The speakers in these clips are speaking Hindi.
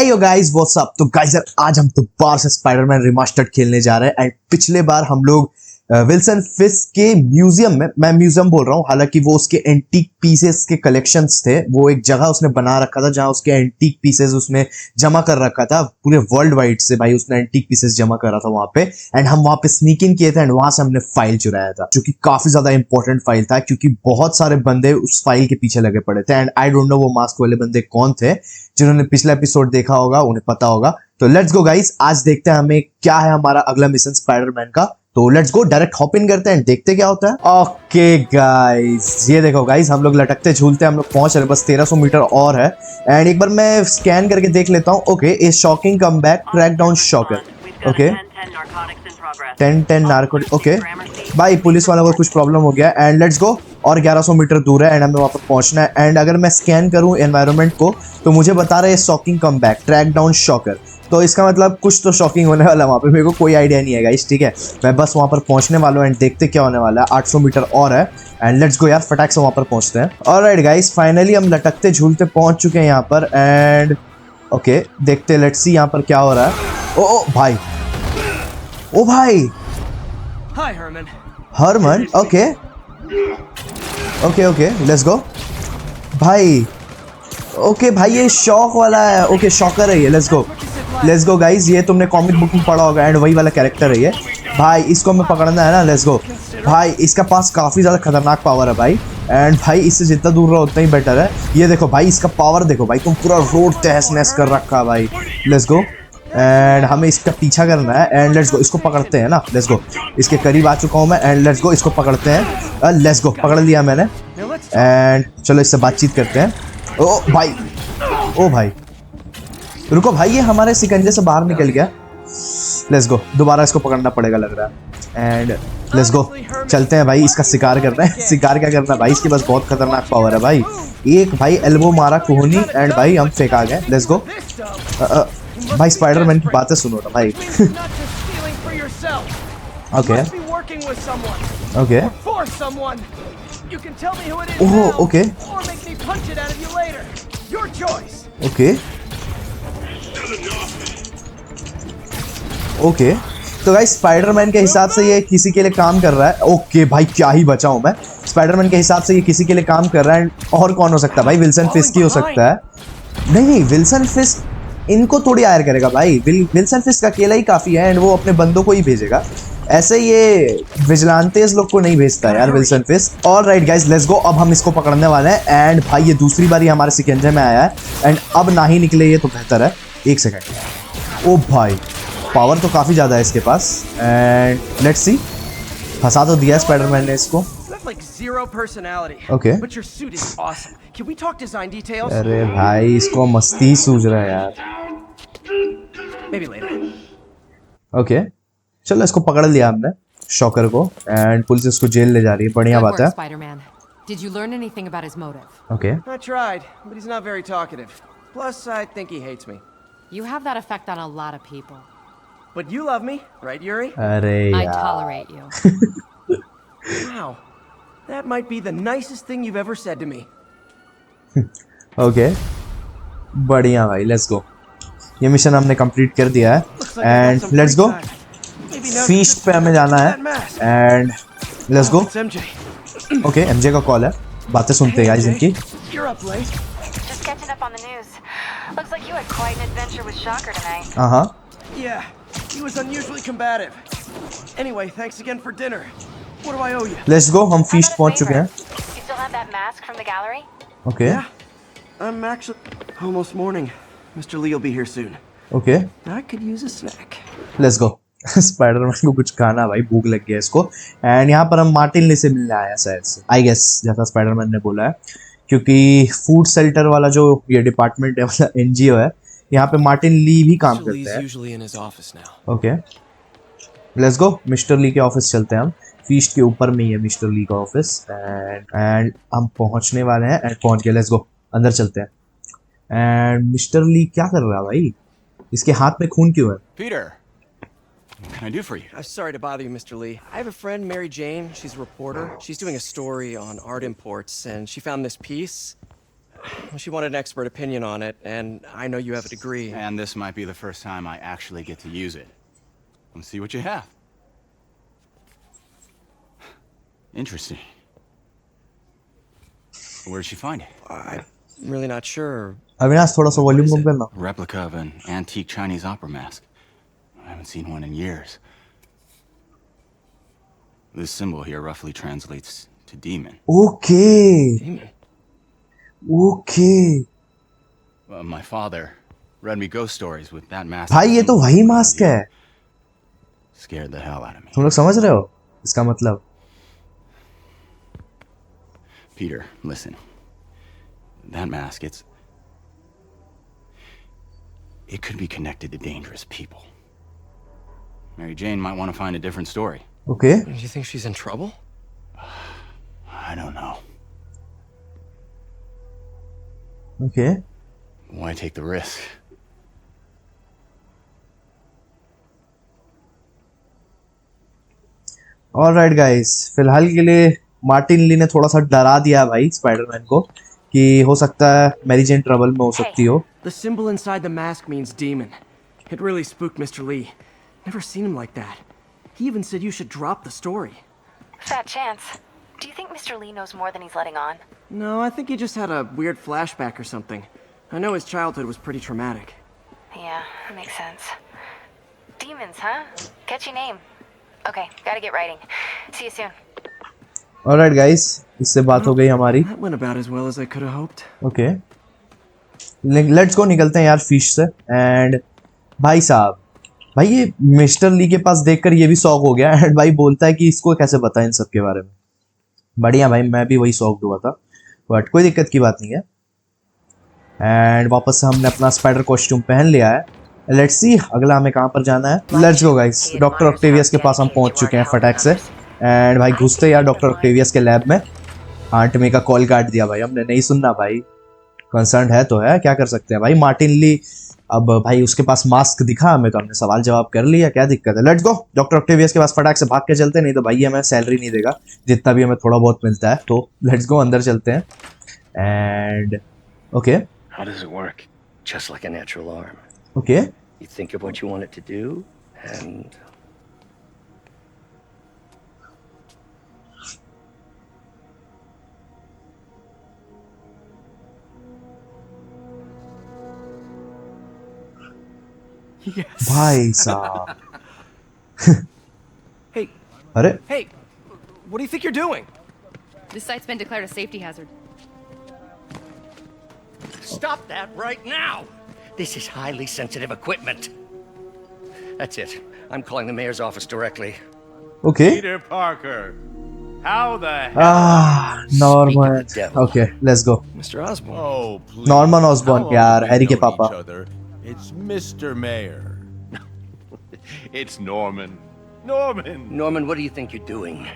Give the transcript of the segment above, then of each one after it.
Hey yo guys, what's up? तो guys यार आज हम दोबारा से स्पाइडरमैन रिमास्टर्ड खेलने जा रहे हैं एंड पिछले बार हम लोग विल्सन फिस्क के म्यूजियम में, मैं म्यूजियम बोल रहा हूँ, हालांकि वो उसके एंटीक पीसेस के कलेक्शंस थे। वो एक जगह उसने बना रखा था जहां उसके एंटीक पीसेस उसने जमा कर रखा था। पूरे वर्ल्ड वाइड से भाई उसने एंटीक पीसेस जमा करा था वहां पे एंड हम वहां पे स्नीक इन किए थे एंड वहां से हमने फाइल चुराया था, जो कि काफी ज्यादा इंपॉर्टेंट फाइल था क्योंकि बहुत सारे बंदे उस फाइल के पीछे लगे पड़े थे एंड आई डोंट नो वो मास्क वाले बंदे कौन थे। जिन्होंने पिछला एपिसोड देखा होगा उन्हें पता होगा। तो लेट्स गो गाइस, आज देखते हैं हमें क्या है हमारा अगला मिशन स्पाइडरमैन का। तो let's go, direct hop in करते हैं, देखते क्या होता है। ओके गाइस, ये देखो गाइस, हम लोग लटकते झूलते हम लोग पहुंच रहे, बस 1300 मीटर और है एंड एक बार मैं स्कैन करके देख लेता हूँ। Okay, a shocking comeback, track down shocker. Okay, 10-10 narcotic. Okay भाई, पुलिस वालों को कुछ प्रॉब्लम हो गया एंड लेट्स गो। और 1100 मीटर दूर है एंड हमें वहां पर पहुंचना है एंड अगर मैं स्कैन करूं एनवायरनमेंट को तो मुझे बता रहा है shocking comeback, track down shocker. तो इसका मतलब कुछ तो शॉकिंग होने वाला है वहाँ पे, मेरे को कोई आइडिया नहीं है गाइस। ठीक है, मैं बस वहाँ पर पहुँचने वाला हूँ एंड देखते क्या होने वाला है। 800 मीटर और है एंड लेट्स गो यार, फटाक से वहाँ पर पहुँचते हैं। ऑलराइट गाइस, फाइनली हम लटकते झूलते पहुँच चुके हैं यहाँ पर एंड ओके, देखते लेट्स सी यहाँ पर क्या हो रहा है। ओ भाई, ओ भाई, hi Harman. Harman, okay okay okay, let's go भाई। ओके भाई, ये शॉक वाला है। ओके, शॉकर है ये। लेट्स गो गाइस, ये तुमने कॉमिक बुक में पढ़ा होगा एंड वही वाला कैरेक्टर है ये भाई। इसको हमें पकड़ना है ना। लेट्स गो भाई, इसका पास काफ़ी ज़्यादा खतरनाक पावर है भाई एंड भाई इससे जितना दूर रहो उतना ही बेटर है। ये देखो भाई, इसका पावर देखो भाई, तुम पूरा रोड तहस नहस कर रखा है भाई। लेट्स गो एंड हमें इसका पीछा करना है एंड लेट्स गो, इसको पकड़ते हैं ना। लेट्स गो, इसके करीब आ चुका हूँ मैं एंड लेट्स गो, इसको पकड़ते हैं। लेट्स गो, पकड़ लिया मैंने एंड चलो इससे बातचीत करते हैं। ओ भाई, ओ भाई, रुको भाई, ये हमारे शिकंजे से बाहर निकल गया। लेट्स गो, दोबारा इसको पकड़ना पड़ेगा लग रहा है एंड लेट्स गो, चलते हैं भाई, इसका शिकार करना है। शिकार क्या करना है भाई, इसके पास बहुत खतरनाक पावर है भाई। एक भाई एल्बो मारा कोहनी एंड भाई हम फेंका गए। लेट्स गो भाई, स्पाइडरमैन की बातें सुनो ना भाई। Okay okay, oh okay okay okay, तो गाइस स्पाइडरमैन के हिसाब से ये किसी के लिए काम कर रहा है। ओके भाई, क्या ही बचा हूं मैं। स्पाइडरमैन के हिसाब से ये किसी के लिए काम कर रहा है और कौन हो सकता है भाई? विल्सन फिस्क ही हो सकता है। नहीं नहीं, विल्सन फिस्क इनको थोड़ी हायर करेगा भाई। विल्सन फिस्क अकेला ही काफी है एंड वो अपने बंदों को ही भेजेगा। ऐसे ये विजिलेंटेस लोग को नहीं भेजता यार Wilson फिस्क। Alright guys, let's go, अब हम इसको पकड़ने वाले हैं एंड भाई ये दूसरी बार हमारे शिकंजे में आया है एंड अब ना ही निकले ये तो बेहतर है। एक सेकंड, ओ भाई, पावर तो काफी ज्यादा है इसके पास एंड लेट्स सी, फंसा तो दिया स्पाइडरमैन ने इसको। ओके, अरे भाई इसको मस्ती सूझ रहा है यार। ओके, चलो इसको पकड़ लिया हमने, शॉकर को, एंड पुलिस इसको जेल ले जा रही है। बढ़िया बात है। Did you learn anything about his motive? Okay. I tried, but he's not very talkative. Plus, I think he hates me. You have that effect on a lot of people. But you love me, right, Yuri? अरे I यार, tolerate you. Wow. That might be the nicest thing you've ever said to me. Okay, बढ़िया भाई, लेट्स गो। ये मिशन हमने कंप्लीट कर दिया है एंड लेट्स गो, फीस्ट पे हमें जाना है and let's go. Okay, MJ का कॉल है, बातें सुनते हैं गाइस इनकी। You're up late. Just catching up on the news. Looks like you had quite an adventure with Shocker tonight. हाँ, Yeah, he was unusually combative. Anyway, thanks again for dinner. What do I owe you? Let's go, हम How फीस्ट about a पहुंच चुके favor? हैं। You still have that mask from the gallery? Okay Yeah, I'm actually almost morning. Mr. Lee will be here soon. Okay, I could use a snack. Let's go. Spiderman को कुछ खाना भाई, भूख लग गया इसको एंड यहाँ पर हम मार्टिन ली से मिलने आया शायद से, आई गेस, जैसा स्पाइडरमैन ने बोला है, क्योंकि फूड शेल्टर वाला जो ये डिपार्टमेंट है, मतलब एनजीओ है, यहाँ पे मार्टिन ली भी काम करते हैं। ओके, लेट्स गो, मिस्टर ली के ऑफिस चलते हैं हम। फीस्ट के ऊपर में ही है मिस्टर ली का ऑफिस एंड हम पहुंचने वाले हैं एंड पहुंच गए। लेट्स गो, अंदर चलते हैं एंड मिस्टर ली क्या कर रहा है भाई? इसके हाथ में खून क्यों है? Peter, what can I do for you? Sorry to bother you, Mr. Lee. I have a friend, Mary Jane. She's a reporter. She's doing a story on art imports, and she found this piece. She wanted an expert opinion on it, and I know you have a degree. And this might be the first time I actually get to use it. Let's see what you have. Interesting. Where did she find it? I'm really not sure. Avinash थोड़ा सा वॉल्यूम is कम it? करना. Replica of an antique Chinese opera mask. I haven't seen one in years. This symbol here roughly translates to demon. Okay. Demon. Okay. My father read me ghost stories with that mask. भाई ये तो वही मास्क है. Scared the hell out of me. तुम लोग समझ रहे हो इसका मतलब? Peter, listen. That mask, it could be connected to dangerous people. Mary Jane might want to find a different story. Okay. Do you think she's in trouble? I don't know. Okay. Why take the risk? Alright guys, फिलहाल के लिए मार्टिन ली ने थोड़ा सा डरा दिया भाई स्पाइडरमैन को कि हो सकता है मैरी जेन ट्रबल में हो सकती हो. The symbol inside the mask means demon. It really spooked Mr. Lee. Never seen him like that. He even said you should drop the story. Fat chance. Do you think Mr. Lee knows more than he's letting on? No, I think he just had a weird flashback or something. I know his childhood was pretty traumatic. Yeah, that makes sense. Demons, huh? Catchy name. Okay, gotta get writing. See you soon. Alright guys, इससे बात हो गई हमारी. That went about as well as I could have hoped. Okay, let's गो, निकलते हैं यार फिश से. एंड भाई साहब, भाई ये मिस्टर ली के पास देखकर ये भी शॉक हो गया. एंड भाई बोलता है कि इसको कैसे पता इन सब के बारे में. बढ़िया भाई, मैं भी वही शॉक हुआ था, बट कोई दिक्कत की बात नहीं है. एंड वापस से हमने अपना स्पाइडर कॉस्ट्यूम पहन लिया है. लेट्स सी अगला हमें कहाँ पर जाना है. Let's go guys, doctor Octavius के पास हम पहुंच चुके हैं फटाक से. एंड भाई घुसते यार डॉक्टर ऑक्टेवियस के लैब में. आंट मे का कॉल काट दिया भाई हमने. नहीं सुनना भाई, कंसर्न है तो है, क्या कर सकते हैं भाई. मार्टिन ली, अब भाई उसके पास मास्क दिखा हमें तो हमने सवाल जवाब कर लिया, क्या दिक्कत है. लेट्स गो, डॉक्टर ऑक्टेवियस के पास फटाक से भाग के चलते, नहीं तो भाई हमें सैलरी नहीं देगा जितना भी हमें थोड़ा बहुत मिलता है. तो लेट्स गो, अंदर चलते हैं. And okay How does it work? Just like a natural arm. Okay, You think of what you want it to do, and Yes. भाई साहब. Hey, अरे hey, what do you think you're doing? This site's been declared a safety hazard. stop that right now! This is highly sensitive equipment. That's it. I'm calling the mayor's office directly. Okay. Peter Parker, how the hell? Norman. Speak of the devil. Okay, let's go. Mr. Osborn. Oh, please. Norman Osborn, How long यार, have we हैरी के known पापा. each other? It's Mr. Mayor. It's Norman. Norman! Norman, what do you think you're doing?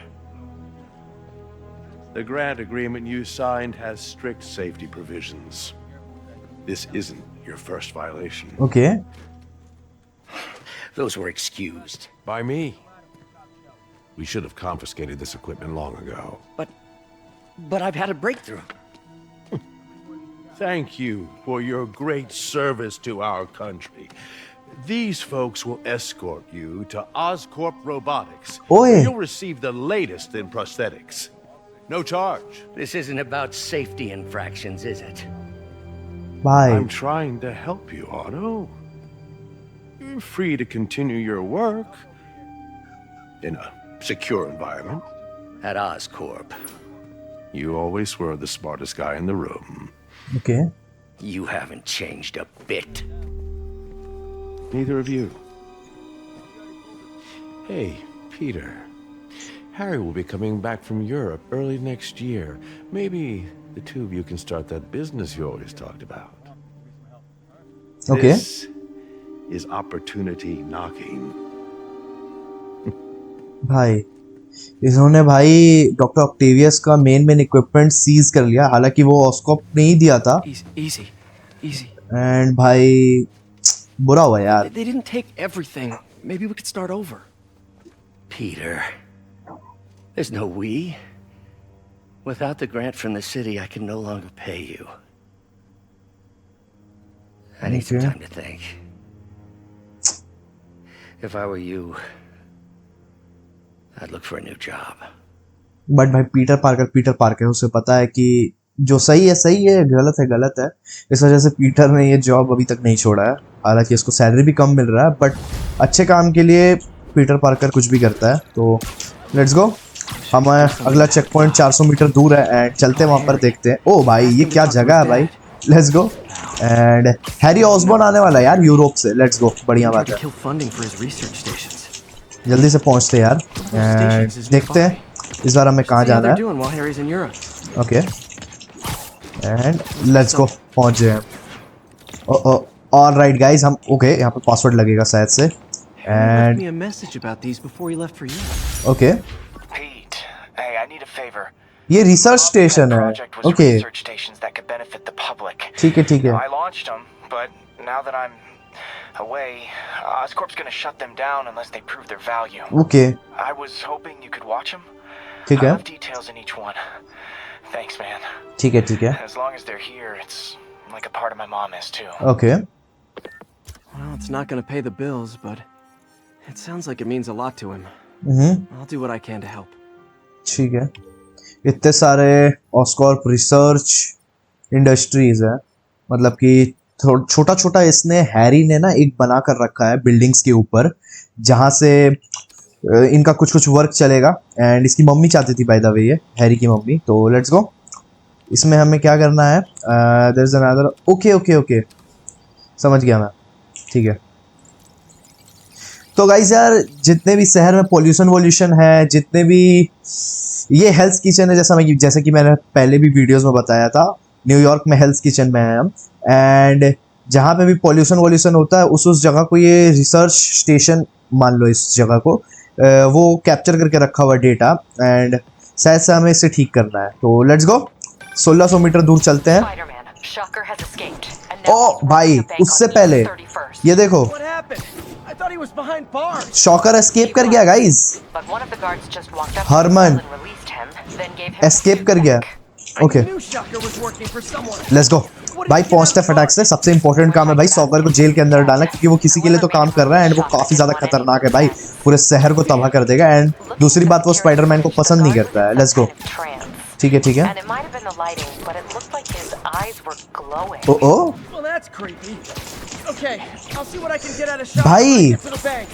The grant agreement you signed has strict safety provisions. This isn't your first violation. Okay. Those were excused. By me. We should have confiscated this equipment long ago. But I've had a breakthrough. Thank you for your great service to our country. These folks will escort you to Oscorp Robotics. Oy. Where you'll receive the latest in prosthetics. No charge. This isn't about safety infractions, is it? भाई I'm trying to help you, Otto. You're free to continue your work in a secure environment. At Oscorp. You always were the smartest guy in the room. Okay. You haven't changed a bit. Neither of you. Hey, Peter. Harry will be coming back from Europe early next year. Maybe the two of you can start that business you always talked about. Okay. This is opportunity knocking. भाई इन्होंने भाई डॉक्टर ऑक्टेवियस का मेन इक्विपमेंट सीज कर लिया, हालांकि वो ऑस्कोप नहीं दिया था. Easy, easy. एंड भाई बुरा हुआ यार. They didn't take everything. Maybe we could start over. Peter, there's no we. Without the grant from the city, I can no longer pay you. I need some Okay. time to think. If I were you, I'd look for a new job. But भाई पीटर पार्कर है, उसे पता है कि जो सही है, गलत है। इस वजह से पीटर ने ये जॉब अभी तक नहीं छोड़ा है। हालांकि इसको सैलरी भी कम मिल रहा है, बट अच्छे काम के लिए पीटर पार्कर कुछ भी करता है। तो लेट्स गो, हमारा अगला चेक पॉइंट 400 मीटर दूर है एंड चलते हैं वहाँ पर, देखते हैं। ओ भाई ये क्या जगह है भाई, let's go. And Harry Osborn आने वाला है यार यूरोप से, लेट्स गो, बढ़िया बात है। Kill funding for his research stations. जल्दी से पहुँचते हैं यार एंड देखते हैं इस बार हमें कहाँ See how जाना they're है। doing while Harry's in Europe. Okay and let's go, पहुंच गए हम। ऑलराइट गाइस, हम ओके, यहाँ पे पासवर्ड लगेगा शायद से। He left and me a message about these before he left for Europe. Okay, Pete, hey, I need a favor. ये रिसर्च स्टेशन है। Project was okay research stations that could benefit the public. ठीक है Now, I launched them, but now that I'm away, Oscorp's gonna shut them down unless they prove their value. Okay I was hoping you could watch them. ठीक I है have details in each one. Thanks, man. ठीक है As long as they're here, it's like a part of my mom is too. Okay. Well, it's not gonna pay the bills, but it sounds like it means a lot to him. I'll do what I can to help. ठीक है, इतने सारे ऑस्कॉर्प रिसर्च इंडस्ट्रीज है, मतलब कि छोटा छोटा इसने हैरी ने ना एक बना कर रखा है बिल्डिंग्स के ऊपर, जहाँ से इनका कुछ वर्क चलेगा। एंड इसकी मम्मी चाहती थी बाय द वे, ये हैरी की मम्मी। तो लेट्स गो, इसमें हमें क्या करना है, देयर इज अनदर, ओके समझ गया मैं, ठीक है। तो गाइस यार, जितने भी शहर में पोल्यूशन है, जितने भी ये हेल्थ किचन है, जैसे कि मैंने पहले भी वीडियोस में बताया था, न्यूयॉर्क में हेल्थ किचन में है हम। एंड जहाँ पे भी पोल्यूशन होता है, उस जगह को ये रिसर्च स्टेशन मान लो, इस जगह को वो कैप्चर करके रखा हुआ डेटा, एंड शायद से हमें इसे ठीक करना है। तो लेट्स गो, 1600 मीटर दूर चलते हैं। Spider-Man, Shocker has escaped, and now O he's भाई, robbing a bank उससे on पहले East 31st. ये देखो, What happened? I thought he was behind bars. Shocker escape कर गया guys, But one of the guards just walked up Herman. and released him, then gave him escape कर गया। Okay I knew Shocker was working for someone. Let's go भाई, पहुंचते हैं फटाक से। सबसे इंपॉर्टेंट काम है भाई शॉकर को जेल के अंदर डालना, क्योंकि वो किसी के लिए तो काम कर रहा है एंड वो काफी ज्यादा खतरनाक है भाई, पूरे शहर को तबाह कर देगा। एंड दूसरी बात, वो स्पाइडरमैन को पसंद नहीं करता है। लेट्स गो, ठीक है And it might have been the lighting, but it looked like his eyes were glowing. O Well, that's creepy. Okay, I'll see what I can get out of Shocker. भाई। when I get to the bank.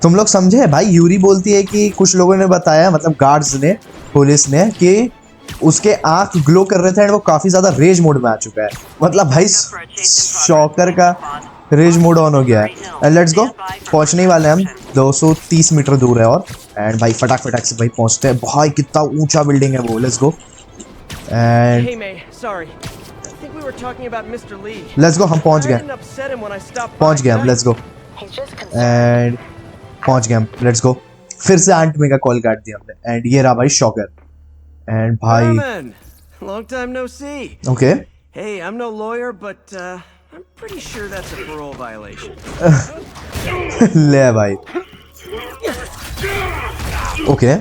तुम लोग समझे भाई, यूरी बोलती है कि कुछ लोगों ने बताया, मतलब गार्ड्स ने, पुलिस ने, कि उसके आंख ग्लो कर रहे थे एंड वो काफी ज्यादा रेज मोड में आ चुका है। मतलब भाई शॉकर का रेज मोड ऑन हो गया है। लेट्स गो, पहुंचने वाले हम, 230 मीटर दूर है और। एंड भाई फटाक से भाई पहुंचते हैं। भाई कितना ऊंचा बिल्डिंग है वो। Let's go and Hey May, sorry. I think we were talking about Mr. Lee. Let's go, हम पहुंच I गए, didn't upset him when I stopped पहुंच by, गए हम। did I? Let's go He's just concerned. And पहुंच गए हम। लेट्स गो, फिर से आंट में का कॉल काट दिया हमने। एंड ये रहा भाई शॉकर। एंड भाई Herman, long time no see. Okay Hey, I'm no lawyer, but I'm pretty sure that's a parole violation. ले भाई, okay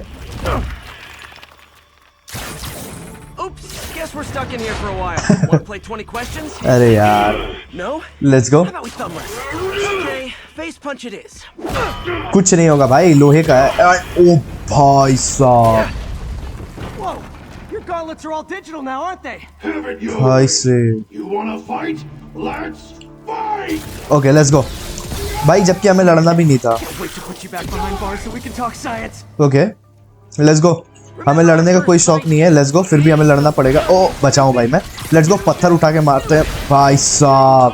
Oops, guess we're stuck in here for a while. Want to play 20 questions? अरे यार, No? Let's go. How about we thumb wrestle? Okay, face punch it is. कुछ नहीं होगा भाई, लोहे का है। ओ भाई साहब, Whoa, your gauntlets are all digital now, aren't they? भाई से ओके लेट्स गो भाई, जबकि हमें लड़ना भी नहीं था। Wait to put you back behind bars so we can talk science. Okay let's गो, हमें लड़ने का कोई शौक नहीं है। लेट्स गो, फिर भी हमें लड़ना पड़ेगा। ओ बचाऊं भाई मैं। लेट्स गो, पत्थर उठा के मारते हैं भाई साहब।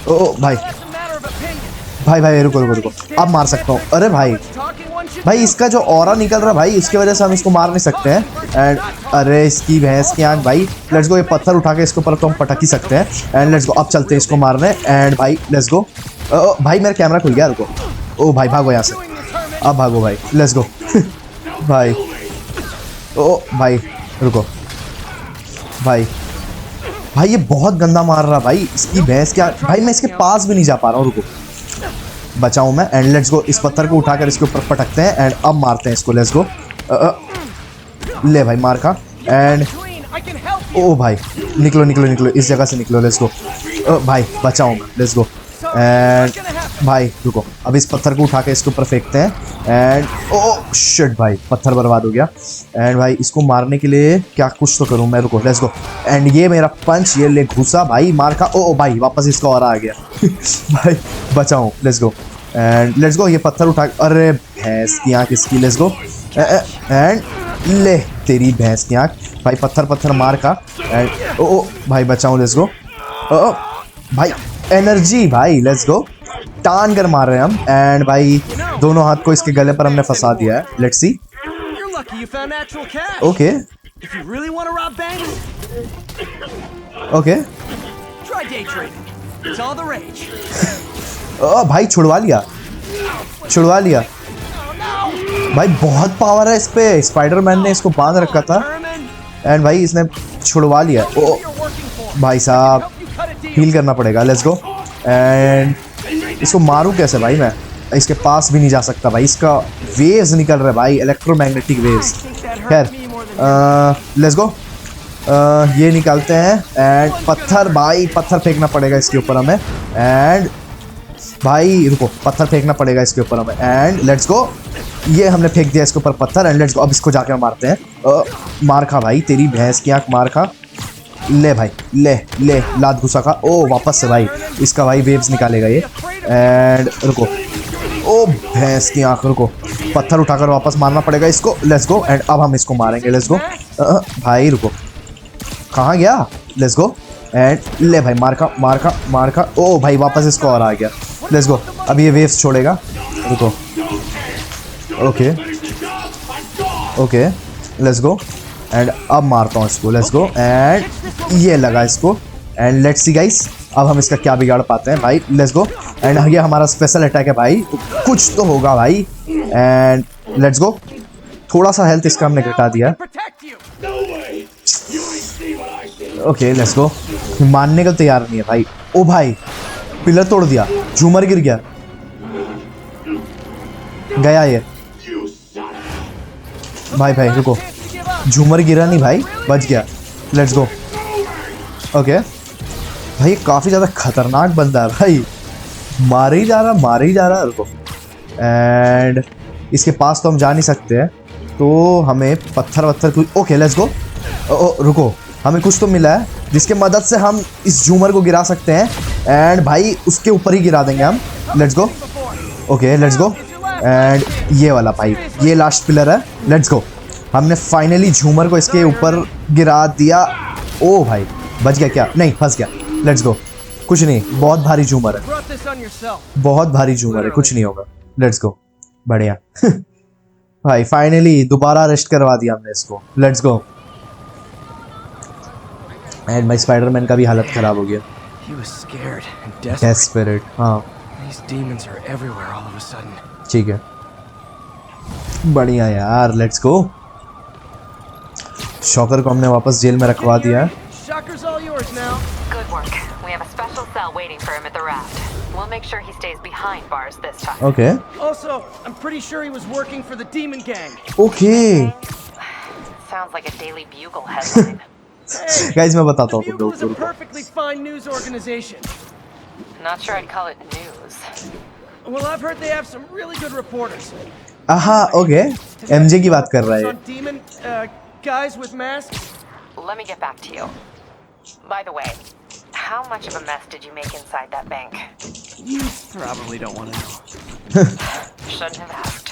ओ भाई That's a matter of opinion. भाई रुको, अब मार सकता हूँ। अरे भाई Talking one should भाई, इसका जो ऑरा निकल रहा भाई, इसकी वजह से हम इसको मार नहीं सकते हैं। एंड अरे इसकी भैंस की आंख भाई। लेट्स गो, ये पत्थर उठा के इसके ऊपर तो हम पटक ही सकते हैं। एंड लेट्स गो, अब चलते हैं इसको मारने। एंड भाई लेट्स गो। भाई मेरा कैमरा खुल गया, रुको। ओ भाई भागो यहाँ से, अब भागो भाई। लेट्स गो भाई। ओ भाई रुको भाई ये बहुत गंदा मार रहा भाई, इसकी भैंस क्या भाई। मैं इसके पास भी नहीं जा पा रहा हूँ, रुको बचाऊं मैं। एंड लेट्स गो, इस पत्थर को उठाकर इसके ऊपर पटकते हैं एंड अब मारते हैं इसको। लेट्स गो, ले भाई मार खा। And clean. I can help you. ओ भाई निकलो, इस जगह से निकलो। लेट्स गो भाई बचाओ मैं, लेट्स गो। एंड भाई रुको, अब इस पत्थर को उठा के इसके ऊपर फेंकते हैं एंड ओ शिट भाई पत्थर बर्बाद हो गया। एंड भाई इसको मारने के लिए क्या कुछ तो करूं मैं, रुको लेट्स गो। एंड ये मेरा पंच, ये ले घुसा भाई, मार खा। ओ भाई वापस इसका और आ गया भाई बचाओ, let's go. And let's go, ये पत्थर उठा, अरे भैंस की आँख इसकी, लेट्स गो। एंड ले तेरी भैंस की आँख भाई, पत्थर पत्थर मार खा। एंड ओ भाई बचाओ, लेट्स गो। ओ भाई एनर्जी भाई, लेट्स गो। टान कर मार रहे हैं हम। एंड भाई दोनों हाथ को इसके गले पर हमने फंसा दिया है, let's see. You're lucky you found actual cash. Okay If you really want to rob banks, okay. try day trading. It's all the rage. ओ भाई छुड़वा लिया, छुड़वा लिया भाई, बहुत पावर है इस पे। स्पाइडरमैन ने इसको बांध रखा था एंड भाई इसने छुड़वा लिया। ओ भाई साहब हील करना पड़ेगा, लेट्स गो। एंड इसको मारूं कैसे भाई मैं, इसके पास भी नहीं जा सकता भाई, इसका वेव्स निकल रहे भाई, इलेक्ट्रोमैग्नेटिक वेव्स। खैर लेट्स गो, ये निकालते हैं। एंड पत्थर भाई, पत्थर फेंकना पड़ेगा इसके ऊपर हमें। एंड भाई रुको, पत्थर फेंकना पड़ेगा इसके ऊपर हमें। एंड लेट्स गो, ये हमने फेंक दिया इसके ऊपर पत्थर। एंड लेट्स गो, अब इसको जाके मारते हैं। मार खा भाई, तेरी भैंस की आँख मार खा। ले भाई, ले ले लात घुसा खा। ओ वापस से भाई, इसका भाई वेव्स निकालेगा ये। एंड रुको, ओ भैंस की आँख, रुको, पत्थर उठाकर वापस मारना पड़ेगा इसको, लेट्स गो। एंड अब हम इसको मारेंगे, लेट्स गो। भाई रुको, कहाँ गया, लेट्स गो। एंड ले भाई, मार खा मार खा मार खा। ओ भाई वापस इसको और आ गया, लेट्स गो। अब ये वेव्स छोड़ेगा, रुको। Okay okay let's go. And अब मारता हूँ इसको, लेट्स गो। एंड ये लगा इसको। एंड लेट्स सी गाइस, अब हम इसका क्या बिगाड़ पाते हैं भाई, लेट्स गो। एंड ये हमारा स्पेशल अटैक है भाई, कुछ तो होगा भाई। एंड लेट्स गो, थोड़ा सा हेल्थ इसका हमने घटा दिया। ओके लेट्स गो, मानने का तैयार नहीं है भाई। ओ भाई पिलर तोड़ दिया, झूमर गिर गया, गया ये भाई। भाई रुको, झूमर गिरा नहीं भाई, बच गया, लेट्स गो। ओके भाई काफ़ी ज़्यादा खतरनाक बंदा है भाई, मार ही जा रहा, रुको। एंड इसके पास तो हम जा नहीं सकते हैं, तो हमें पत्थर वत्थर कुछ। ओके लेट्स गो। रुको, हमें कुछ तो मिला है जिसके मदद से हम इस झूमर को गिरा सकते हैं। एंड भाई उसके ऊपर ही गिरा देंगे हम, let's go. Okay let's go. And ये वाला भाई, ये लास्ट पिलर है, लेट्स गो। हमने फाइनली झूमर को इसके ऊपर गिरा दिया। ओ भाई बच गया क्या, नहीं फंस गया, लेट्स गो। कुछ नहीं, बहुत भारी झूमर है, बहुत भारी झूमर है, कुछ नहीं होगा, लेट्स गो। बढ़िया भाई फाइनली दोबारा अरेस्ट करवा दिया हमने इसको, लेट्स गो। एंड भाई स्पाइडरमैन का भी हालत खराब हो गया, डेस्परेट। हाँ ठीक है, बढ़िया यार, लेट्स गो। शॉकर को हमने वापस जेल में रखवा दिया है। Good work. We have a special cell waiting for him at the raft. We'll make sure he stays behind bars this time. Okay. Also, I'm pretty sure he was working for the Demon Gang. Okay. Sounds like a Daily Bugle headline. Guys, मैं बताता हूँ तुम Bugle is a लोगों को। perfectly fine news organization. Not sure I'd call it news. Well, I've heard they have some really good reporters. आहा, ओके, एमजे की बात कर रहा है। On Demon guys with masks. Let me get back to you. By the way, how much of a mess did you make inside that bank? You probably don't want to know. Shouldn't have asked.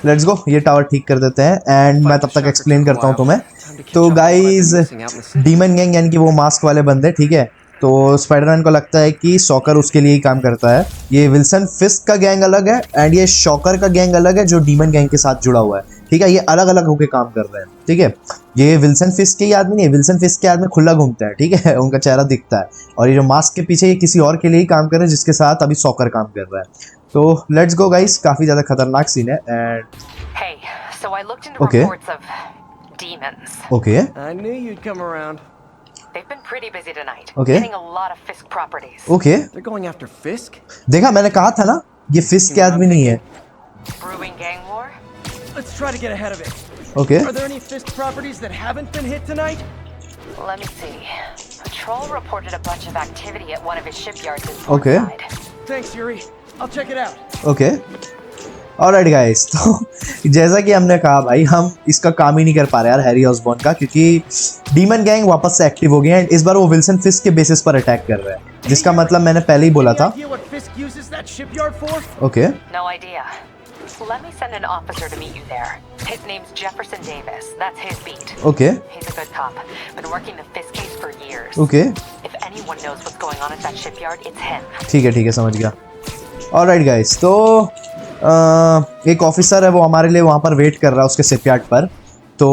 Let's go, ये टावर ठीक कर देते हैं। एंड मैं तब तक एक्सप्लेन करता हूँ तुम्हें। तो गाइज, डीमन गैंग यानी कि वो मास्क वाले बंदे, ठीक है, तो स्पाइडरमैन को लगता है कि शॉकर उसके लिए ही काम करता है। ये विल्सन फिस्क का गैंग अलग है एंड ये शॉकर का गैंग अलग है जो डीमन गैंग के साथ जुड़ा हुआ है, ठीक है। ये अलग अलग होकर काम कर रहे हैं, ठीक है। ये विल्सन फिस्क के ही आदमी नहीं है, विल्सन फिस्क के आदमी खुला घूमते हैं, ठीक है, उनका चेहरा दिखता है। और ये जो मास्क के पीछे, ये किसी और के लिए ही काम कर रहे हैं जिसके साथ अभी शॉकर काम कर रहा है। तो लेट्स गो गाइस, काफी ज्यादा खतरनाक सीन है। And Hey, so I looked into reports of demons. Okay, I knew you'd come around. They've been pretty busy tonight. Okay. Getting a lot of Fisk properties. Okay, They're going after Fisk? देखा, मैंने कहा था ना, ये फिस्क के आदमी नहीं है। Brewing gang war? Let's try to get ahead of it. Okay, Are there any Fisk properties that haven't been hit tonight? Let me see. Patrol reported a bunch of activity at one of his shipyards in Okay. Portside. Thanks, Yuri. I'll check it out. Okay alright guys, तो जैसा कि हमने कहा भाई, हम इसका काम ही नहीं कर पा रहे यार हैरी ऑसबॉर्न का, क्योंकि डीमन गैंग वापस से एक्टिव हो गए हैं। इस बार वो विल्सन फिस्क के बेसिस पर अटैक कर रहे हैं, जिसका मतलब मैंने पहले ही बोला था। Any idea what Fisk uses that shipyard for? Okay No idea. Let me send an officer to meet you there. His name's Jefferson Davis. That's his beat. Okay He's a good cop. Been working the Fisk case for years. Okay If anyone knows what's going on at that shipyard, it's him. ठीक है समझ गया। ऑलराइट गाइस, तो एक ऑफिसर है, वो हमारे लिए वहाँ पर वेट कर रहा है उसके शिपयार्ड पर। तो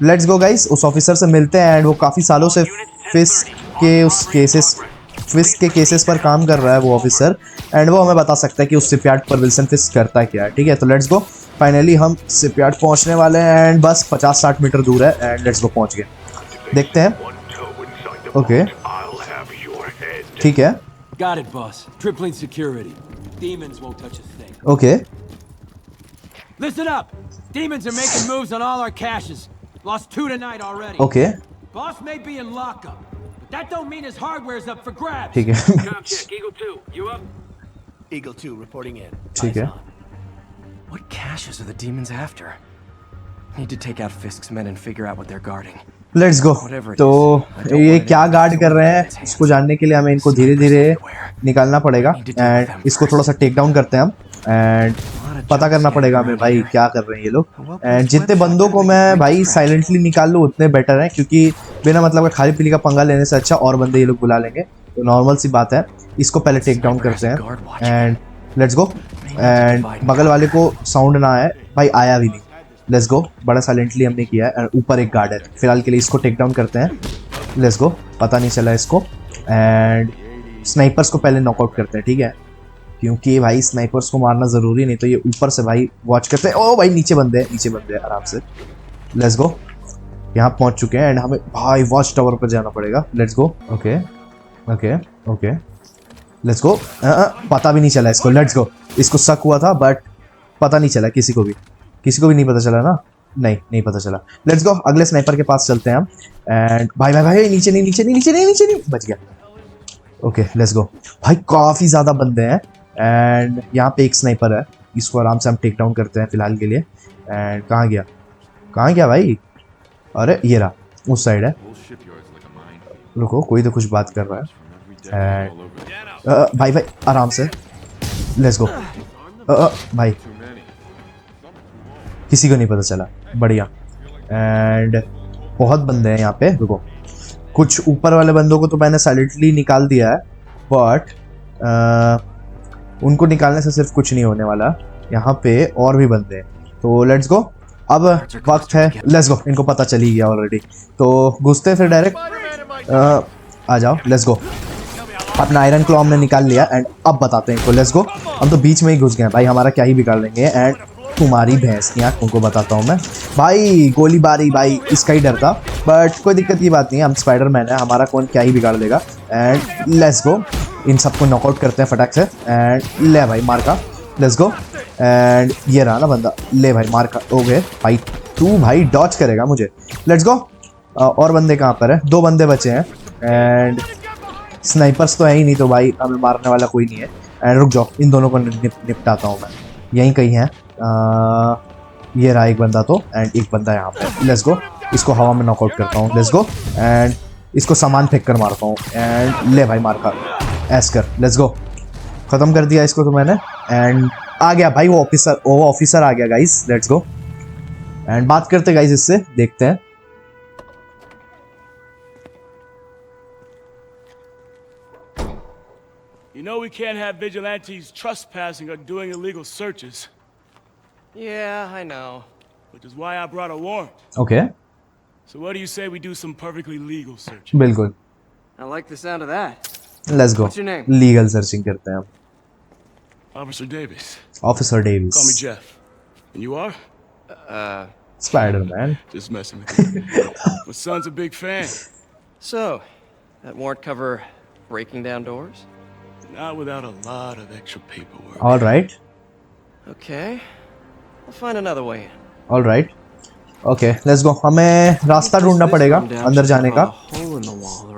लेट्स गो गाइस, उस ऑफिसर से मिलते हैं। एंड वो काफ़ी सालों से फिस्क के केसेस पर काम कर रहा है वो ऑफिसर, एंड वो हमें बता सकता है कि उस शिपयार्ड पर विल्सन फिस्क करता क्या है। ठीक है, तो लेट्स गो। फाइनली हम शिपयार्ड पहुँचने वाले हैं, एंड बस 50-60 मीटर दूर है, एंड लेट्स गो, पहुँच गए। देखते हैं। ओके ठीक है, Got it, boss. Tripling security. Demons won't touch a thing. Okay Listen up! Demons are making moves on all our caches. Lost 2 tonight already. Okay Boss may be in lockup, but that don't mean his hardware's up for grabs. ठीक है Check, Eagle 2, you up? Eagle 2 reporting in. ठीक है। What caches are the demons after? Need to take out Fisk's men and figure out what they're guarding. Let's go. तो ये क्या गार्ड कर रहे हैं, इसको जानने के लिए हमें इनको धीरे धीरे निकालना पड़ेगा, एंड इसको थोड़ा सा टेक डाउन करते हैं हम, एंड पता करना पड़ेगा हमें भाई क्या कर रहे हैं ये लोग। एंड जितने बंदों को मैं भाई साइलेंटली निकाल लूँ उतने बेटर है, क्योंकि बिना मतलब का खाली पीली का पंगा लेने से अच्छा और बंदे ये लोग बुला लेंगे, तो नॉर्मल सी बात है। इसको पहले टेक डाउन करते हैं, एंड लेट्स गो। एंड बगल वाले को साउंड ना आए भाई, आया भी नहीं। लेट्स गो, बड़ा साइलेंटली हमने किया है। ऊपर एक गार्ड है, फिलहाल के लिए इसको टेक डाउन करते हैं। लेट्स गो, पता नहीं चला इसको। एंड स्नाइपर्स को पहले नॉकआउट करते हैं, ठीक है, क्योंकि भाई स्नाइपर्स को मारना ज़रूरी, नहीं तो ये ऊपर से भाई वॉच करते हैं। ओ भाई नीचे बंदे हैं आराम से। लेट्स गो, यहाँ पहुँच चुके हैं, एंड हमें भाई वॉच टावर पर जाना पड़ेगा। Let's go. Okay okay okay let's गो। पता भी नहीं चला इसको। लेट्स गो, इसको शक हुआ था बट पता नहीं चला, किसी को भी नहीं पता चला ना, नहीं पता चला। लेट्स गो, अगले स्नाइपर के पास चलते हैं हम। एंड भाई भाई भाई नीचे नहीं, बच गया। Okay let's go. भाई काफ़ी ज़्यादा बंदे हैं, एंड यहाँ पे एक स्नाइपर है, इसको आराम से हम टेक डाउन करते हैं फिलहाल के लिए। एंड कहाँ गया भाई? अरे ये रहा, उस साइड है। रुको, कोई तो कुछ बात कर रहा है। एंड भाई आराम से। Let's go. भाई किसी को नहीं पता चला, बढ़िया। एंड बहुत बंदे हैं यहाँ पे। रुको, कुछ ऊपर वाले बंदों को तो मैंने साइलेंटली निकाल दिया है, बट उनको निकालने से सिर्फ कुछ नहीं होने वाला, यहाँ पे और भी बंदे हैं। तो लेट्स गो, अब वक्त है। लेट्स गो, इनको पता चल ही गया ऑलरेडी, तो घुसते फिर डायरेक्ट। आ जाओ, लेट्स गो। अपना आयरन क्लॉ हमने निकाल लिया, एंड अब बताते हैं इनको। लेट्स गो, हम तो बीच में ही घुस गए भाई, हमारा क्या ही बिगाड़ लेंगे। एंड तुम्हारी भैंस की आँख तुमको बताता हूँ मैं भाई, गोलीबारी भाई इसका ही डर था, बट कोई दिक्कत की बात नहीं है, हम स्पाइडरमैन है, हमारा कौन क्या ही बिगाड़ देगा। एंड लेट्स गो, इन सबको नॉकआउट करते हैं फटाक से। एंड ले भाई मार का। Let's go. एंड ये रहा ना बंदा, ले भाई मार का। ओके भाई, तू भाई डॉच करेगा मुझे। Let's go. और बंदे कहाँ पर है? 2 बंदे बचे हैं, एंड स्नाइपर्स तो है ही नहीं, तो भाई हमें मारने वाला कोई नहीं है। एंड रुक जाओ, इन दोनों को निपटाता हूँ मैं, यहीं कहीं है। ये रहा एक बंदा तो, एंड एक बंदा यहाँ पे। लेट्स गो, इसको हवा में नॉकआउट करता हूँ। Let's go. एंड इसको सामान फेंक कर मारता हूँ, एंड ले भाई मार का, ऐस कर। लेट्स गो, ख़त्म कर दिया इसको तो मैंने। एंड आ गया भाई वो ऑफिसर आ गया गाइस। लेट्स गो, एंड बात करते गाइस इससे, देखते हैं। You know we can't have vigilantes trespassing or doing illegal searches. Yeah, I know. Which is why I brought a warrant. Okay. So what do you say we do some perfectly legal searching? बिल्कुल। I like the sound of that. Let's go. What's your name? Legal searching करते हैं हम। Officer Davis. Officer Davis. Call me Jeff. And you are? Spider-Man. Just messing with you. My son's a big fan. So, that warrant cover breaking down doors? Not without a lot of extra paperwork. All right. Okay. I'll find another way in. All right. Okay, let's go. हमें रास्ता ढूंढना पड़ेगा अंदर जाने का।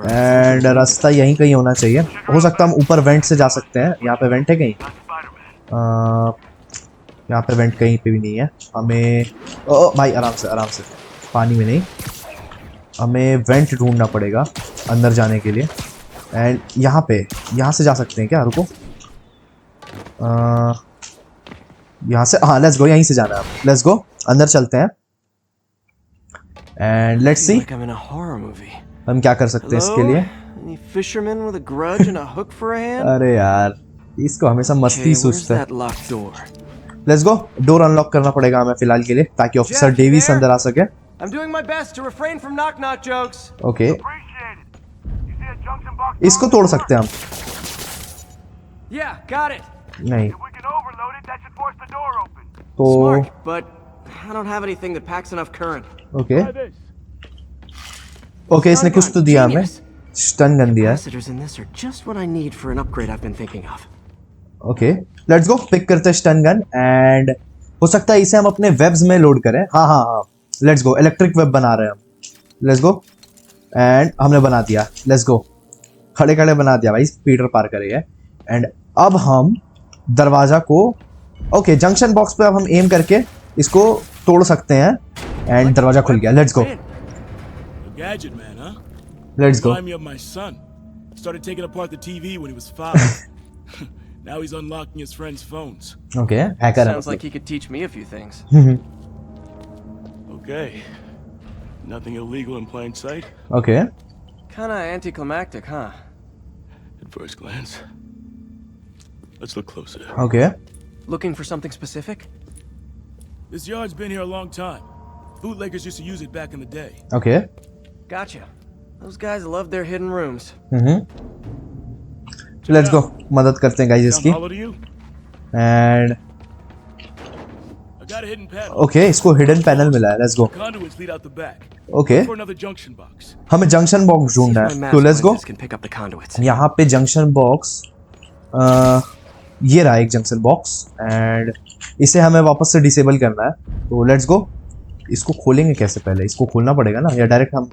एंड रास्ता यहीं कहीं होना चाहिए। हो सकता है हम ऊपर वेंट से जा सकते हैं। यहाँ पे वेंट है कहीं? यहाँ पे वेंट कहीं पे भी नहीं है। हमें ओ भाई आराम से पानी में नहीं, हमें वेंट ढूंढना पड़ेगा अंदर जाने के लिए। एंड यहाँ से जा सकते हैं क्या? रुको, यहाँ से, हाँ लेट्स गो, यहीं से जाना है। लेट्स गो, अंदर चलते हैं एंड लेट्स सी हम क्या कर सकते हैं इसके लिए। अरे यार इसको हमेशा मस्ती सूझता है। लेट्स गो, डोर अनलॉक करना पड़ेगा हमें फिलहाल के लिए ताकि ऑफिसर डेविस अंदर आ सके। ओके, इसको तोड़ सकते हैं हम? नहीं तो ओके ओके, इसने कुछ तो दिया हमें, स्टन गन दिया है। ओके लेट्स गो, पिक करते हैं स्टन गन एंड हो सकता है इसे हम अपने वेब्स में लोड करें। हाँ लेट्स गो, इलेक्ट्रिक वेब बना रहे हैं हम। लेट्स गो एंड हमने बना दिया। लेट्स गो, खड़े खड़े बना दिया भाई, पीटर पार्कर है। एंड अब हम दरवाजा को ओके जंक्शन बॉक्स पे अब हम एम करके इसको तोड़ सकते हैं एंड दरवाजा खुल गया। Let's go let's go. Now he's unlocking his friends' phones. Okay, hacker. Sounds like he could teach me a few things. Okay. Nothing illegal in plain sight. Okay. Kinda anticlimactic, huh? At first glance. Let's look closer. Okay. Looking for something specific? This yard's been here a long time. Bootleggers used to use it back in the day. Okay. Gotcha. Those guys love their hidden rooms. Let's go, मदद करते हैं गाइस इसकी। एंड ओके, इसको हिडन पैनल मिला है। Let's go. ओके, हमें जंक्शन बॉक्स ढूंढना है तो लेट्स गो। यहाँ पे जंक्शन बॉक्स, ये रहा एक जंक्शन बॉक्स एंड इसे हमें वापस से डिसेबल करना है। तो लेट्स गो, इसको खोलेंगे कैसे? पहले इसको खोलना पड़ेगा ना, या डायरेक्ट हम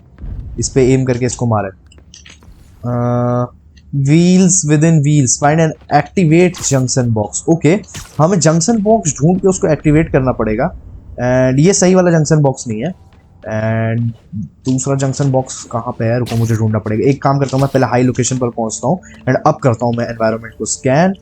इस पे एम करके इसको मारे? Wheels with in wheels, find and activate junction box. Okay, हमें जंक्शन बॉक्स ढूंढ के उसको एक्टिवेट करना पड़ेगा एंड ये सही वाला जंक्शन बॉक्स नहीं है। एंड दूसरा जंक्शन बॉक्स कहाँ पे है? रुको, मुझे ढूंढना पड़ेगा। एक काम करता हूँ, मैं पहले हाई लोकेशन पर पहुँचता हूँ एंड अब करता हूँ मैं एनवायरनमेंट को स्कैन।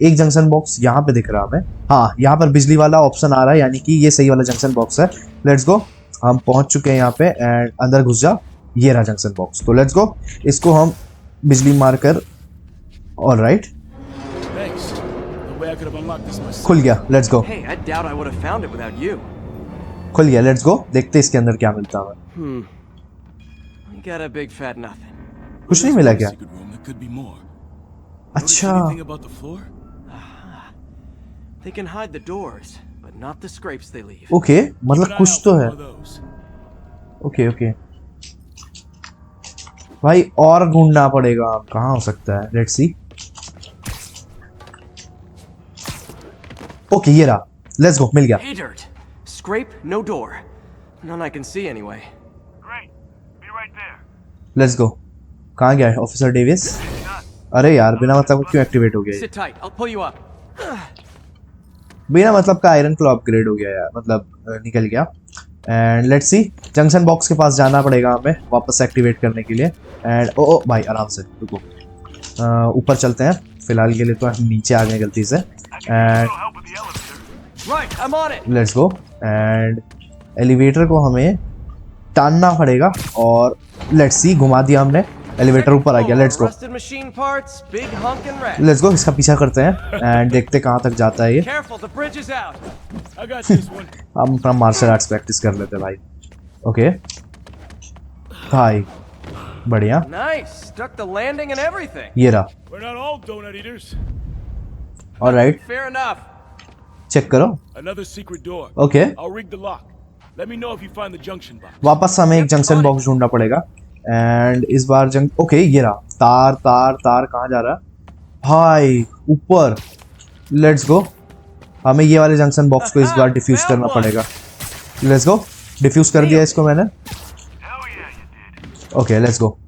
एक जंक्शन बॉक्स यहाँ पे दिख रहा है हमें। हाँ, यहाँ पर बिजली वाला ऑप्शन आ रहा है, यानी कि ये सही वाला जंक्शन बॉक्स है। लेट्स गो, हम पहुँच चुके हैं यहाँ पे एंड अंदर घुस जा। ये रहा जंक्शन बॉक्स। तो लेट्स गो, इसको हम बिजली मारकर, ऑल राइट, खुल गया। लेट्स गो, खुल गया। लेट्स गो, देखते इसके अंदर क्या मिलता है। कुछ नहीं मिला क्या? अच्छा, ओके, मतलब कुछ तो है। ओके ओके भाई, और ढूंढना पड़ेगा। कहाँ हो सकता है? Let's see. ओके, ये रहा। लेट्स गो, मिल गया। Hey dirt. Scrape, no door. None I can see anyway. Great. Be right there. Let's go. कहाँ गया है ऑफिसर डेविस? अरे यार, बिना मतलब क्यों एक्टिवेट हो गया? Sit tight. I'll pull you up. बिना मतलब का आयरन क्लॉ अपग्रेड हो गया यार, मतलब निकल गया। And let's see, junction box के पास जाना पड़ेगा हमें वापस एक्टिवेट करने के लिए। एंड ओ भाई आराम से रुको, ऊपर चलते हैं। फिलहाल के लिए तो हम नीचे आ गए गलती से। And let's go, and elevator को हमें टानना पड़ेगा और लेट्स सी, घुमा दिया हमने, एलिवेटर ऊपर आ गया। लेट्स गो लेट्स गो, इसका पीछा करते हैं एंड देखते कहाँ तक जाता है ये। हम अपना मार्शल आर्ट्स प्रैक्टिस कर लेते भाई। ओके भाई, बढ़िया। ये रहा। ऑलराइट, चेक करो। ओके, वापस हमें एक जंक्शन बॉक्स ढूंढना पड़ेगा एंड इस बार ओके, ये रहा। तार तार तार कहाँ जा रहा है भाई? ऊपर। लेट्स गो, हमें ये वाले जंक्शन बॉक्स को इस बार डिफ्यूज करना पड़ेगा। लेट्स गो, डिफ्यूज कर दिया इसको मैंने। ओके लेट्स गो,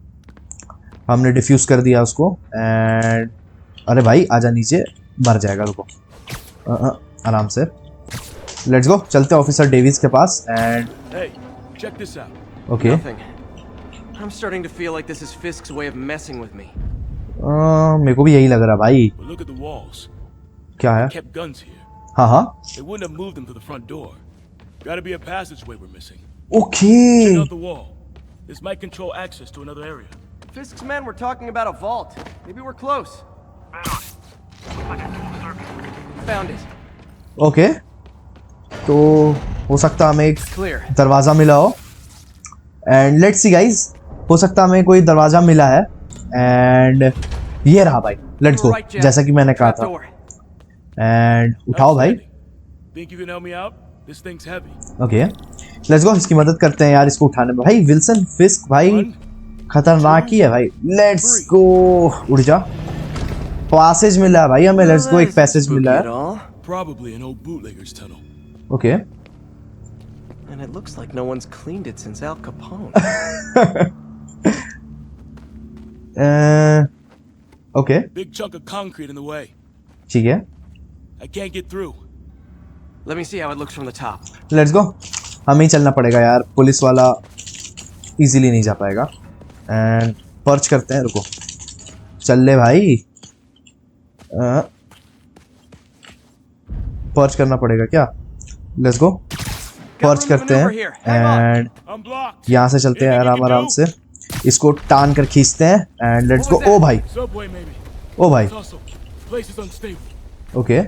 हमने डिफ्यूज कर दिया उसको एंड अरे भाई आजा नीचे, मर जाएगा, रुको आराम से। लेट्स गो, चलते हैं ऑफिसर डेविस के पास and Hey, check this out. Okay Nothing. I'm starting to feel like this is Fisk's way of messing with me. मेरे को भी यही लग रहा भाई। But look at the walls. क्या है? Kept guns here. हाँ हाँ They wouldn't have moved them to the front door. Gotta be a passageway we're missing. Okay Check out the wall. This might control access to another area. Fisk's men were talking about a vault. Maybe we're close. Found it. Okay, तो हो सकता हमें एक Clear. दरवाज़ा मिला हो एंड लेट्स सी गाइस, हो सकता हमें कोई दरवाज़ा मिला है एंड ये रहा भाई। Let's go, Right, Jack. जैसा कि मैंने कहा Trap था door. एंड उठाओ भाई। Think you can help me out? This thing's heavy. Okay let's गो, इसकी मदद करते हैं यार इसको उठाने में। भाई विल्सन फिस्क भाई खतरनाक ही है भाई। लेट्स गो, उड़ जा। पैसेज मिला है भाई हमें, लेट्स गो, एक पैसेज मिला Spooky at है। all? Probably an old bootlegger's tunnel. Okay And it looks like no one's cleaned it since Al Capone. Okay Big chunk of concrete in the way. ठीक है, I can't get through. Let me see how it looks from the top. Let's go, हमें ही चलना पड़ेगा यार, पुलिस वाला इजीली नहीं जा पाएगा एंड पर्च करते हैं, रुको चल ले भाई। पर्च करना पड़ेगा क्या? लेट्स गो, पर्च करते हैं एंड I'm blocked. यहाँ से चलते हैं आराम आराम से, इसको टान कर खींचते हैं एंड लेट्स गो। ओ भाई, Subway maybe. ओ भाई, Tussle. Place is unstable. Okay,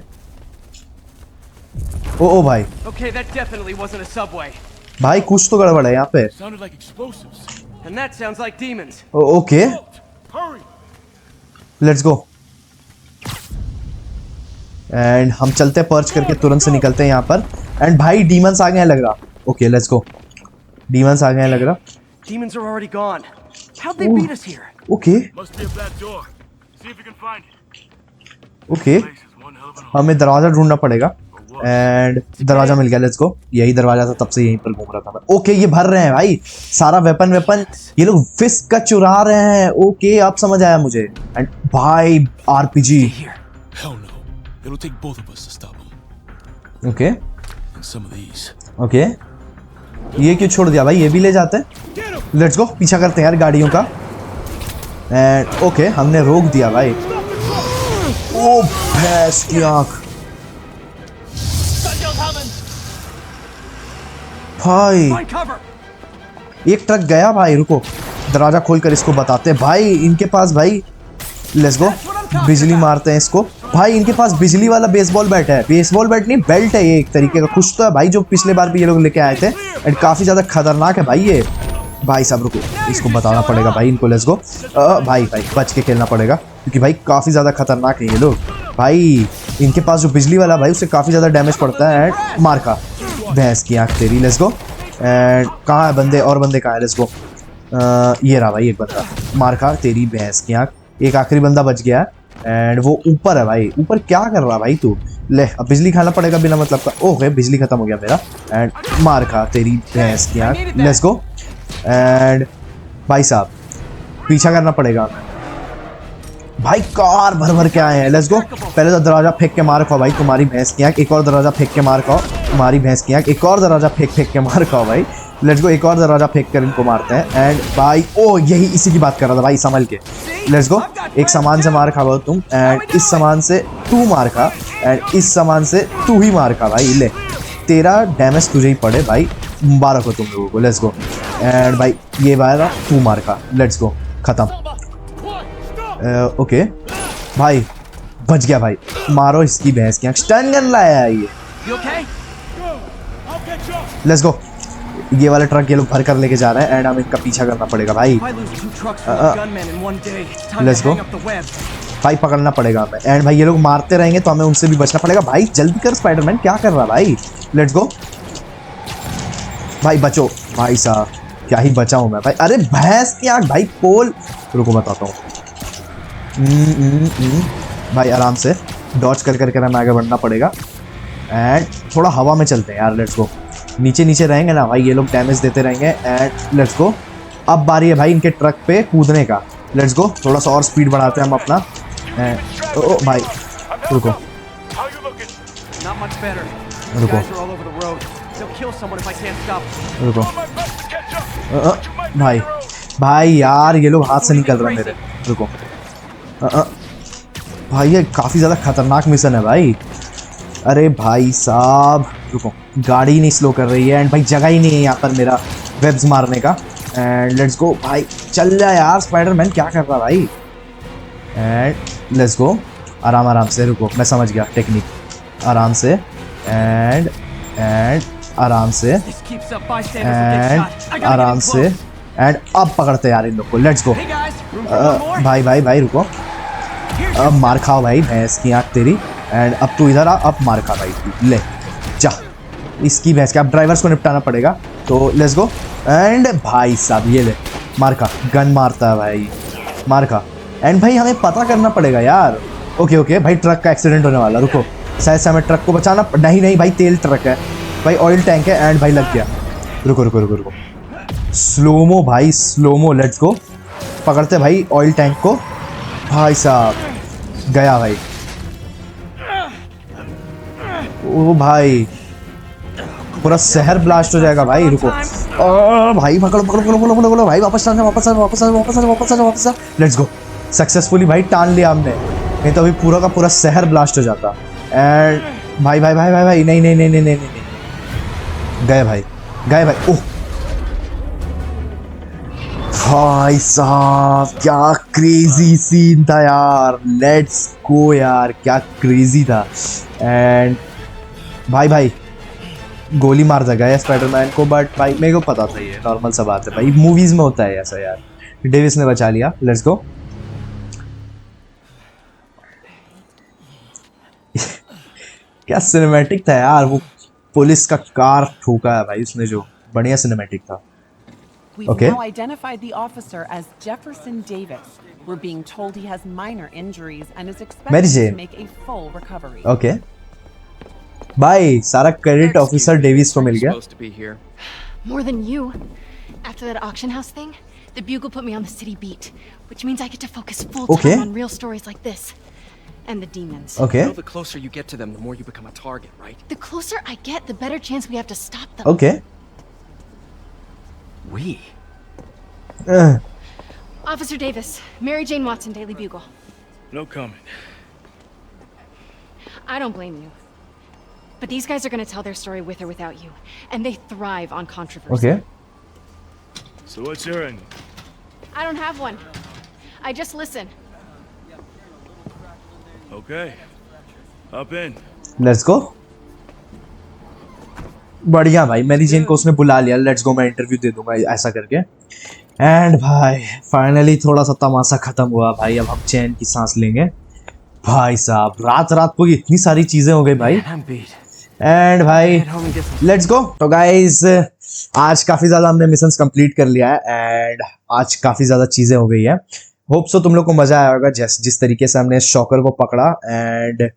ओ भाई, Okay, that definitely wasn't a subway. भाई कुछ तो गड़बड़ है यहाँ पे। Sounded like explosives. And that sounds like demons. Okay Hurry. Let's go and हम चलते हैं पर्च करके, तुरंत से निकलते हैं यहाँ पर एंड भाई डीमंस आ गए हैं लग रहा। ओके लेट्स गो, डीमंस आ गए हैं लग रहा। Demons are already gone. How'd they Ooh. beat us here? Okay Must be a back door. See if you can find it. Okay, Place is one hell of an हमें दरवाजा ढूंढना पड़ेगा एंड दरवाजा मिल गया। लेट्स गो, यही दरवाजा था, तब से यहीं पर घूम रहा था मैं। ओके ये भर रहे हैं भाई सारा वेपन ये लोग फिस्क का चुरा रहे हैं। ओके अब समझ आया मुझे। एंड भाई RPG. Hell no. It'll take both of us to stop them. Okay And some of these. Okay, ये क्यों छोड़ दिया भाई, ये भी ले जाते हैं। लेट्स गो, पीछा करते हैं यार गाड़ियों का एंड ओके हमने रोक दिया भाई। ओ भैंस की आंख भाई, Find cover. एक ट्रक गया भाई। रुको दरवाजा खोलकर इसको बताते हैं भाई, इनके पास भाई लेट्स गो, बिजली मारते हैं इसको भाई। इनके पास बिजली वाला बेसबॉल बैट है, बेसबॉल बैट नहीं बेल्ट है ये एक तरीके का, कुछ तो है भाई, जो पिछले बार भी ये लोग लेके आए थे एंड काफी ज्यादा खतरनाक है भाई ये। भाई साहब रुको, इसको बताना पड़ेगा भाई इनको। लेट्स गो भाई, बच के खेलना पड़ेगा क्योंकि भाई काफी ज्यादा खतरनाक है ये लोग भाई। इनके पास जो बिजली वाला भाई उससे काफी ज्यादा डैमेज पड़ता है एंड मार खा भैंस की आंख तेरी। लेट्स गो एंड कहाँ है बंदे, और बंदे कहाँ है? लेट्स गो, ये रहा भाई एक बंदा, मार खा तेरी भैंस की आंख। एक आखिरी बंदा बच गया एंड वो ऊपर है भाई। ऊपर क्या कर रहा भाई तू? ले अब बिजली खाना पड़ेगा बिना मतलब का। ओके बिजली खत्म हो गया मेरा एंड मार खा तेरी भैंस की आंख। लेट्स गो एंड भाई साहब पीछा करना पड़ेगा भाई, कार भर भर के आए हैं। लेट्स गो, पहले तो दरवाजा फेंक के मार खाओ भाई तुम्हारी भैंस की आंख, एक और दरवाजा फेंक के मार खाओ तुम्हारी भैंस की आंख, एक और दरवाजा फेंक के मार खाओ भाई। लेट्स गो, एक और दरवाजा फेंक कर इनको मारते हैं एंड भाई ओ यही इसी की बात कर रहा था भाई, संभल के। लेट्स गो, एक सामान से मार खाओ तुम एंड इस सामान से तू मार खा एंड इस सामान से तू ही मार खा भाई। ले तेरा डैमेज तुझे ही पड़े भाई, मुबारक हो तुम लोगों को। लेट्स गो एंड भाई ये बार तू मार खा। लेट्स गो, खत्म। ओके भाई बच गया भाई, मारो इसकी भैंस की आंख। स्टन गन लाया है ये। You okay? लेट्स गो, ये वाला ट्रक ये लोग भर कर लेके जा रहे हैं एंड हमें इनका पीछा करना पड़ेगा भाई। If I lose 2 trucks from a gunman in one day, it's time Let's to go. hang up the web. भाई पकड़ना पड़ेगा हमें एंड भाई ये लोग मारते रहेंगे तो हमें उनसे भी बचना पड़ेगा भाई। जल्दी कर स्पाइडरमैन, क्या कर रहा भाई? लेट्स गो भाई, बचो भाई साहब, क्या ही बचा हूँ मैं भाई। अरे भैंस की आंख भाई, पोल रुको बताता हूँ। भाई आराम से डॉच कर कर हमें आगे बढ़ना पड़ेगा एंड थोड़ा हवा में चलते हैं यार। लेट्स गो, नीचे नीचे रहेंगे ना भाई ये लोग डैमेज देते रहेंगे एंड लेट्स गो। अब बारी है भाई इनके ट्रक पे कूदने का लेट्स गो, थोड़ा सा और स्पीड बढ़ाते हैं हम अपना। ओ भाई रुको Not much better. रुको Guys are all over the road. They'll kill someone if I can't stop them. रुको भाई भाई यार ये लोग हाथ से निकल रहे हैं मेरे। रुको भाई ये काफ़ी ज़्यादा खतरनाक मिशन है भाई। अरे भाई साहब रुको, गाड़ी नहीं स्लो कर रही है एंड भाई जगह ही नहीं है यहाँ पर मेरा वेब्स मारने का। एंड लेट्स गो भाई, चल जा यार स्पाइडरमैन, क्या कर रहा भाई। एंड लेट्स गो, आराम आराम से। रुको मैं समझ गया टेक्निक, आराम से एंड आराम से एंड आराम से एंड अब पकड़ते यार इन लोग को। लेट्स गो भाई भाई भाई रुको, अब मार खाओ भाई भैंस की आँख तेरी। एंड अब तू इधर आ, अब मार खा भाई तू, ले जा इसकी भैंस के। अब ड्राइवर्स को निपटाना पड़ेगा, तो लेट्स गो। एंड भाई साहब ये ले मार खा, गन मारता है भाई, मार खा। एंड भाई हमें पता करना पड़ेगा यार। ओके ओके भाई, ट्रक का एक्सीडेंट होने वाला, रुको शायद से हमें ट्रक को बचाना। नहीं नहीं भाई, तेल ट्रक है भाई, ऑयल टैंक है। एंड भाई लग गया, रुको रुको रुको रुको, स्लोमो भाई स्लोमो। लेट्स गो, पकड़ते भाई ऑयल टैंक को। भाई साहब गया भाई, ओ भाई पूरा शहर ब्लास्ट हो जाएगा भाई। रुको भाई पकड़ो पकड़ो पकड़ो पकड़ो पकड़ो भाई, वापस आ वापस आ वापस आ वापस आ वापस आ वापस आ। लेट्स गो, सक्सेसफुली भाई टान लिया हमने, नहीं तो अभी पूरा का पूरा शहर ब्लास्ट हो जाता। एंड भाई भाई भाई भाई भाई नहीं नहीं नहीं नहीं नहीं नहीं, गए भाई गए भाई। ओह भाई साहब क्या क्रेजी सीन था यार, लेट्स गो यार, क्या क्रेजी था। एंड भाई भाई गोली मार देगा है स्पाइडरमैन को, बट भाई मेरे को पता था ये नॉर्मल सा बात है भाई, मूवीज में होता है ऐसा यार। डेविस ने बचा लिया, लेट्स गो। क्या सिनेमैटिक था यार, वो पुलिस का कार ठोका है भाई उसने, जो बढ़िया सिनेमैटिक था। We've Okay. now identified the officer as Jefferson Davis. We're being told he has minor injuries and is Mary expected Jane. to make a full recovery. Okay भाई, सारा क्रेडिट ऑफिसर डेविस को मिल गया। Supposed to be here. More than you. After that auction house thing, the Bugle put me on the city beat, which means I get to focus full time Okay. on real stories like this. And the demons. Okay. You know, the closer you get to them, the more you become a target, right? The closer I get, the better chance we have to stop them. Okay We? Officer Davis, Mary Jane Watson, Daily Bugle. No comment. I don't blame you. But these guys are gonna tell their story with or without you. And they thrive on controversy. Okay So what's your end? I don't have one. I just listen. Okay. Hop in. Let's go. बढ़िया भाई, मैरी जेन को उसने बुला लिया। लेट्स गो, मैं इंटरव्यू दे दूंगा ऐसा करके। एंड भाई फाइनली थोड़ा सा तमाशा खत्म हुआ भाई, अब हम चैन की सांस लेंगे। भाई साहब रात रात को इतनी सारी चीजें हो गई भाई। I'm beat. एंड भाई Get home and get some let's go. तो गाइज आज काफ़ी ज़्यादा हमने मिशंस कंप्लीट कर लिया है एंड आज काफ़ी ज़्यादा चीज़ें हो गई है। होप सो तुम लोग को मज़ा आया होगा जिस तरीके से हमने शॉकर को पकड़ा एंड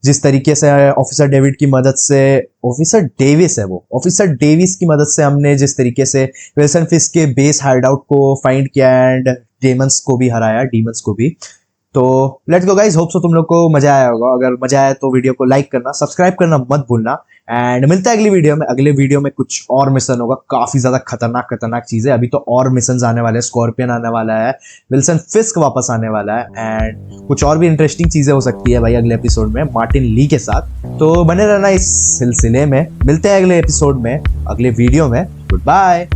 जिस तरीके से ऑफिसर डेविड की मदद से, ऑफिसर डेविस है वो, ऑफिसर डेविस की मदद से हमने जिस तरीके से विल्सन फिस्क के बेस हाइडआउट को फाइंड किया एंड डेमंस को भी हराया, डीमंस को भी। तो let's go guys, hope so तुम लोग को मजा आया होगा। अगर मजा आया तो वीडियो को लाइक करना, सब्सक्राइब करना मत भूलना एंड मिलता है अगली वीडियो में। अगले वीडियो में कुछ और मिशन होगा, काफी ज्यादा खतरनाक चीजें। अभी तो और मिशन आने वाले हैं, स्कॉर्पियन आने वाला है, विल्सन फिस्क वापस आने वाला है एंड कुछ और भी इंटरेस्टिंग चीजें हो सकती है भाई अगले एपिसोड में मार्टिन ली के साथ। तो बने रहना इस सिलसिले में, मिलते हैं अगले एपिसोड में, अगले वीडियो में। Good bye.